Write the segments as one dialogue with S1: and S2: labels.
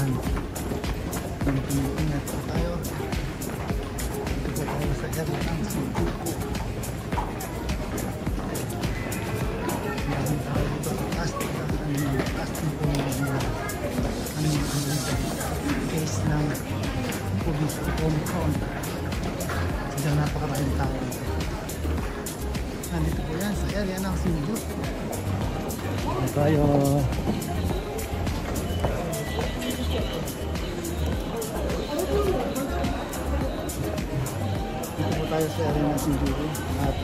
S1: Yan. Ingat po tayo. Ito po tayo sa area ng Shinjuku. Yan tayo dito sa casting po ng case ng Omicron. Kasi napakaraming tao dito. Nandito po yan sa area ng Shinjuku. Tayo dito po tayo sa area ng Shinjuku at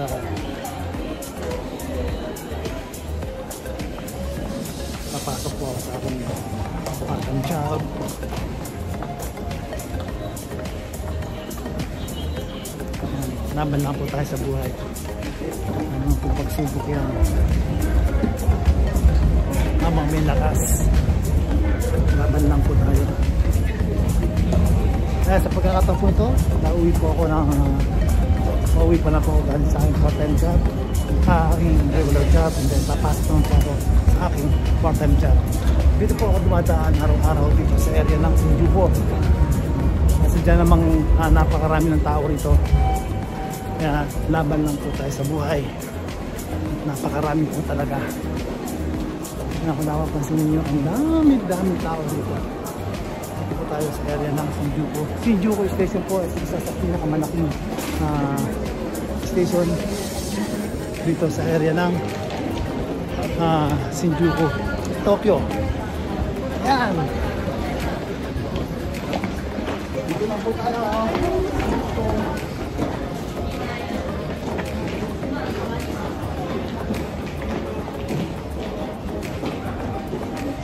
S1: papasok po ako sa aking part-time job. Laban lang po tayo sa buhay. Ano po pagsubok yan habang may lakas, laban lang po tayo. Kaya sa pagkakataon po ito, nauwi po ako ng pauwi pa na po ako galing sa aking part-time job, aking regular job, and then papasok naman po ako sa aking part-time job. Dito po ako dumadaan araw-araw dito sa area ng Shinjuku kasi dyan namang napakarami ng tao rito. Kaya laban lang po tayo sa buhay. Napakarami po talaga. Kung napapansin ninyo, ang dami-daming tao dito. Dito po tayo sa area ng Shinjuku. Shinjuku Station po ay isa sa pinakamalaking station dito sa area ng Shinjuku, Tokyo. Yan! Dito lang po tayo.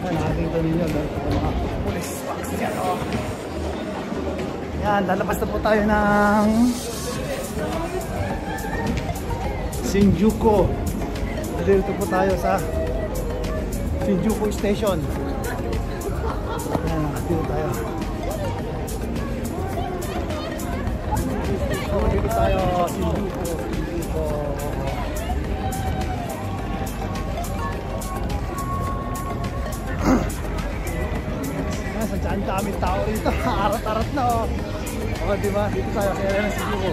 S1: Nakakita ninyo dahil ito mga police box yan. Yan, lalabas na po tayo ng Shinjuku. Dito po tayo sa Shinjuku Station. Yan, dito tayo. Dito tayo, Shinjuku. Ang daming tao rito, arat-arat na o diba, dito tayo sa area ng Shinjuku.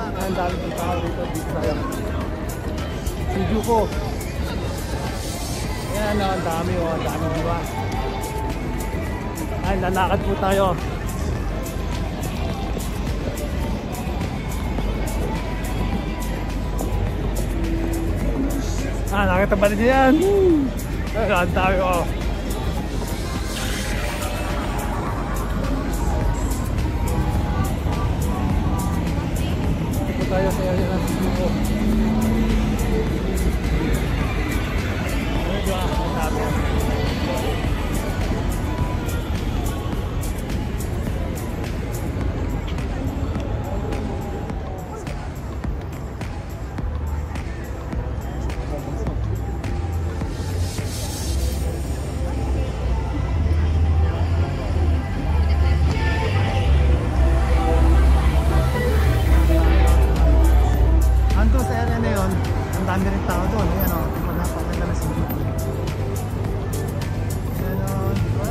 S1: Ang daming tao rito, dito tayo Shinjuku. Yan o, ang dami diba. Ay, lalakad po tayo. Nakita ba niyo yan? Ang dami o. Tayo sa area ng Shinjuku. Ang dami rin tao doon. Ayan o, napakaganda na Shinjuku. Ayan o, di ba?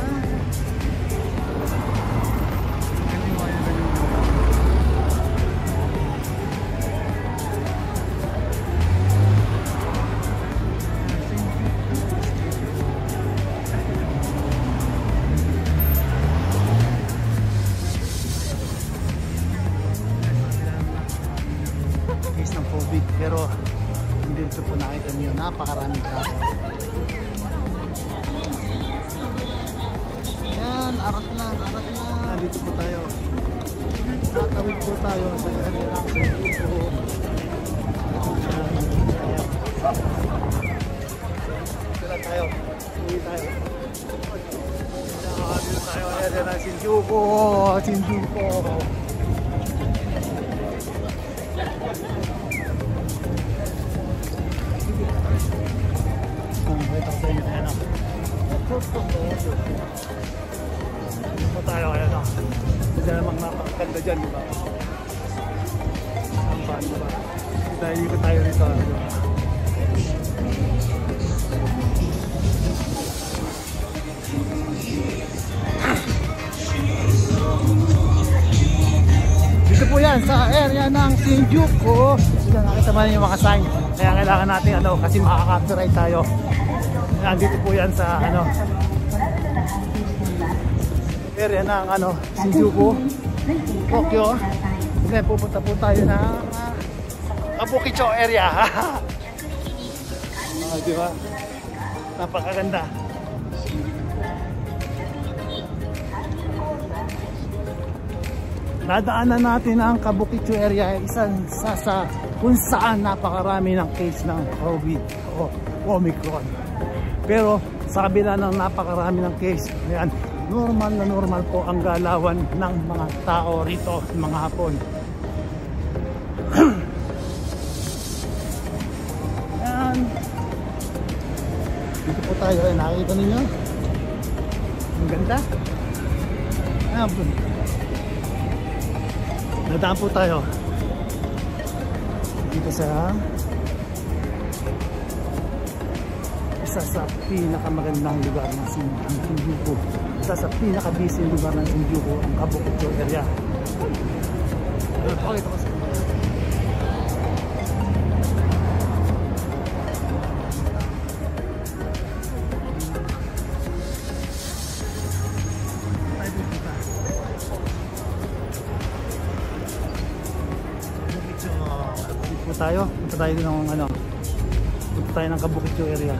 S1: Case ng COVID, pero dito po nakita niyo, napakaraming tao. Yan, arat na. Dito po tayo. Tatawid po tayo sa area ng Shinjuku. Dito tayo. Uwi tayo. Dito tayo, area ng Shinjuku. Dito tayo kaya na. Hindi namang napakaganda dyan, diba? Ang baan, diba? Dito tayo rito. area ng Shinjuku. Yan, nakita mo yung mga sign. Kaya kailangan natin ano, kasi makaka-copyright tayo. Nandito po yan sa ano, area ng ano, Shinjuku, Tokyo. Then pupunta po tayo ng Kabukicho area. Di ba? Napakaganda. Dadaanan natin ang Kabukicho area, isang sa kung saan napakarami ng case ng COVID o Omicron. Pero sa kabila ng napakarami ng case, ayan, normal na normal po ang galawan ng mga tao rito, mga Hapon. Ayan. Dito po tayo, ayan, nakikita ninyo. Ang ganda. Ayan. Nadaan po tayo dito sa isa sa pinakamagandang lugar ng Shinjuku. Isa sa pinaka-busy lugar ng Shinjuku, ang Kabukicho area. Pakita ko sa tayo, punta tayo ng ano, punta tayo ng Kabukicho area.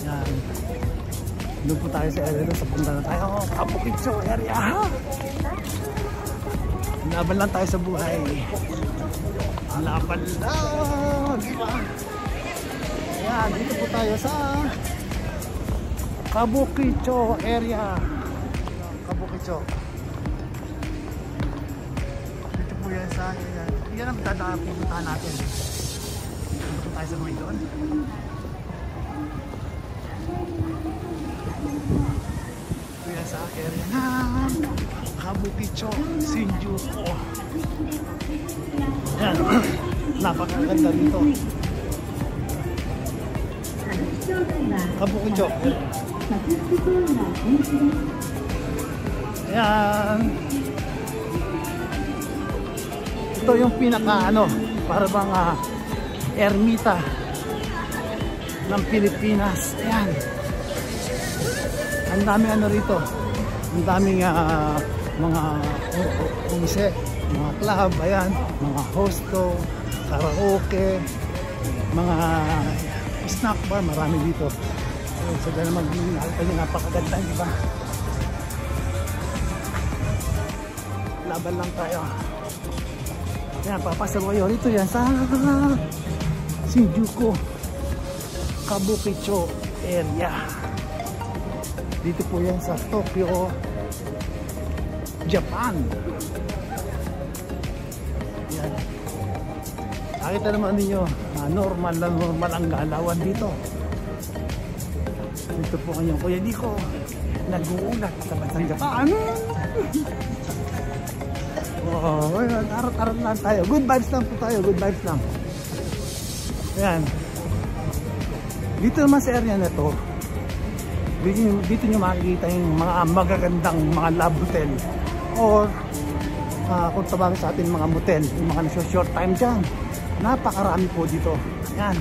S1: Yan, doon po tayo sa area doon, sa punta na tayo Kabukicho area. Laban lang tayo sa buhay, laban lang, diba? Yan, dito po tayo sa Kabukicho area. Kabukicho. Dito po yan sa yan ang dadaan pupuntahan natin. Dito po tayo sa mga doon. Dito yan sa area ng Kabukicho, Shinjuku. Yan. Napakaganda dito. Kabukicho. Ayan. Ito yung pinaka ano, para bang ermita ng Pilipinas. Ayan. Ang daming ano rito. Ang daming mga umise, mga club, ayan, mga hosto, karaoke, mga snack bar, marami dito. So dahil nakita nyo, napakaganda, di ba? Laban lang tayo. Yan, papasok kayo rito yan sa Shinjuku Kabukicho area. Dito po yan sa Tokyo, Japan. Yan. Nakita naman ninyo, normal na normal ang galawan dito. Dito po kanyang Kuya Nico, nag-uulat sa bansang Japan. Oh, arat-arat lang tayo. Good vibes lang po tayo, good vibes lang. Ayan. Dito naman sa area na to, dito nyo makikita yung mga magagandang mga love hotel. Or, kung tawagin sa atin mga motel, yung mga nasa-short time dyan. Napakarami po dito. Ayan.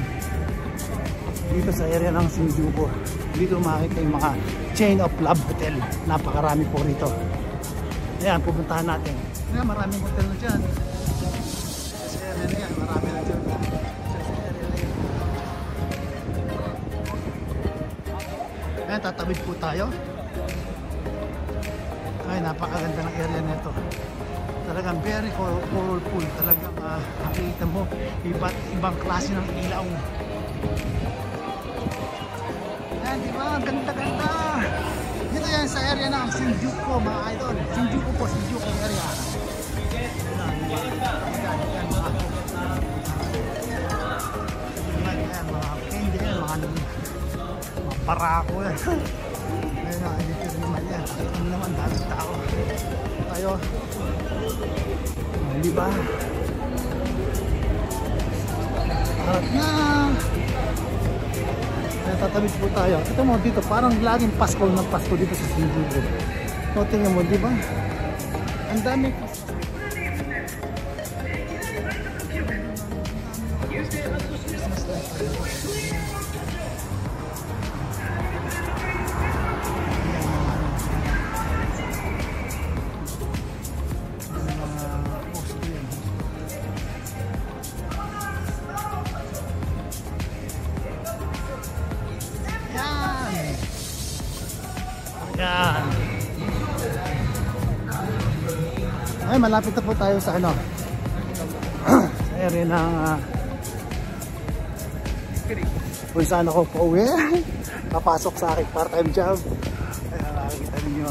S1: Dito sa area ng Shinjuku. Dito makikita yung mga chain of love hotel. Napakarami po rito. Ayan, pupuntahan natin. Ayan, maraming hotel na dyan. Sa area na yan, marami na dyan. Ayan, tatawid po tayo. Ay, napakaganda ng area na ito. Talagang very colorful. Talagang nakikita mo iba't ibang klase ng ilaw. Ayan, diba? Ganda-ganda. Dito yan sa area ng Shinjuku, mga idol. Shinjuku po, Shinjuku area. Ayan, mga candy yan, mga parako yan. Ayun, dito rin naman yan. Ito naman, daming tao. Tayo. Diba? Harap na. tatawid po tayo. Ito mo dito, parang laging Pasko ng Pasko dito sa Shinjuku. So, tingnan mo, di ba? Ang dami Pasko. Yan. Ay, malapit na po tayo sa ano sa area ng kung saan ako pauwi. Papasok sa aking part-time job. Ayan, nakikita ninyo.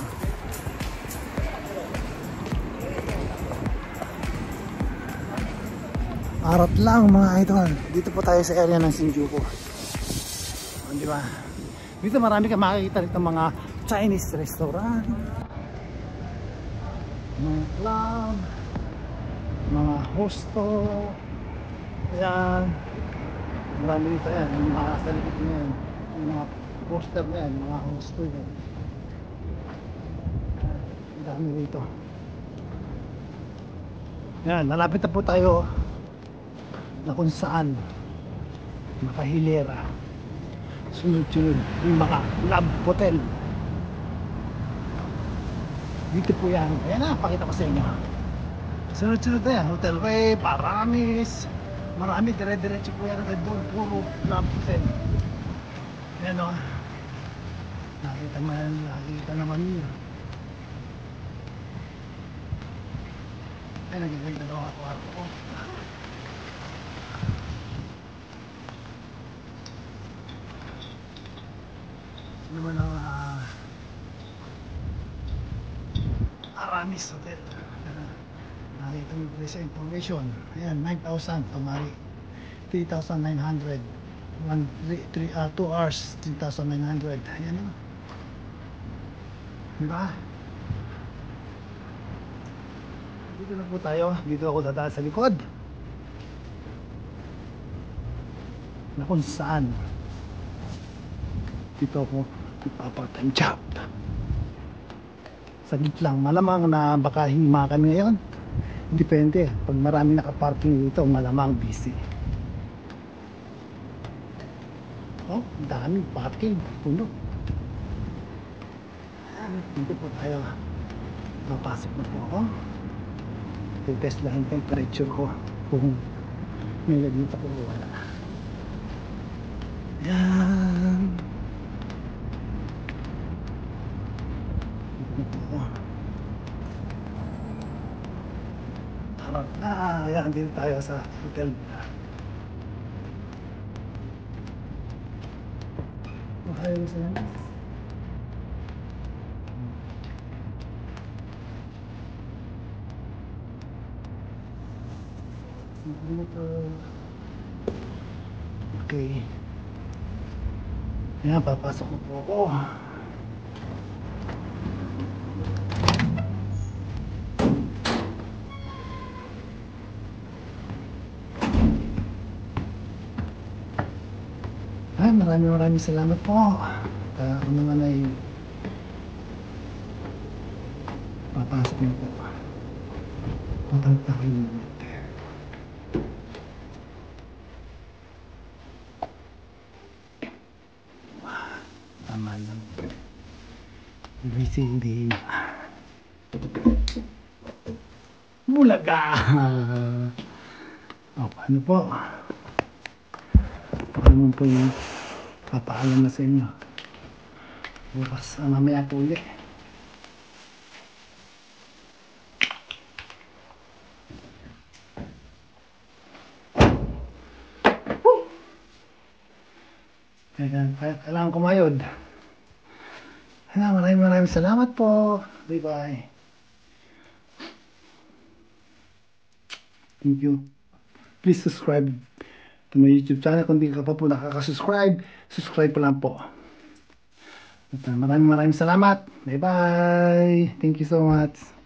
S1: Arat lang mga idol. Dito po tayo sa area ng Shinjuku. Di ba? Dito marami ka makikita rito mga Chinese restaurant, mga club, mga hosto. Ayan. Marami dito yan. Yung mga salikit na yan. Yung mga poster na yan. Mga hosto yan. Ang dami rito. Ayan. Nalapit na po tayo na kung saan makahilera. Sunod-sunod yung mga love hotel. Dito po yan. Ayan na, pakita ko sa inyo. Sunod-sunod na yan. Hotel Ray, Paramis. Marami, dire-diretso po yan. Doon, puro love hotel. Ayan o. Nakita naman yun. Ay, nagiganda daw ako ako. Ano naman ang Aramis Hotel. Nakita mo po sa information. Ayan, 9,000 tumari. 3,900. 2 hours, 3,900. Ayan o. Diba? Dito na po tayo. Dito ako dadaan sa likod. Na kung saan dito ako ipapart-time job. Saglit lang, malamang na baka hima kami ngayon. Depende, pag marami nakaparking dito, malamang busy. Oh, daming parking, puno. Dito po tayo. Mapasok na po ako. I-test lang yung temperature ko kung may dito ko wala. Yan. Harap na. Ayan, dito tayo sa hotel. Mahayos sa yan. Okay. Ayan, papasok na po ako. Ay, maraming salamat po. Ako naman ay papasok na po. Matagtakin mo. Tama lang. Busy hindi. Bulaga! O, paano po? Naman po yung papaalam na sa inyo. Bukas, mamaya po ulit. Kailangan kumayod. Maraming salamat po. Bye bye. Thank you. Please subscribe to my YouTube channel. Kung di ka pa po nakaka-subscribe, subscribe po lang po. At maraming salamat. Bye bye. Thank you so much.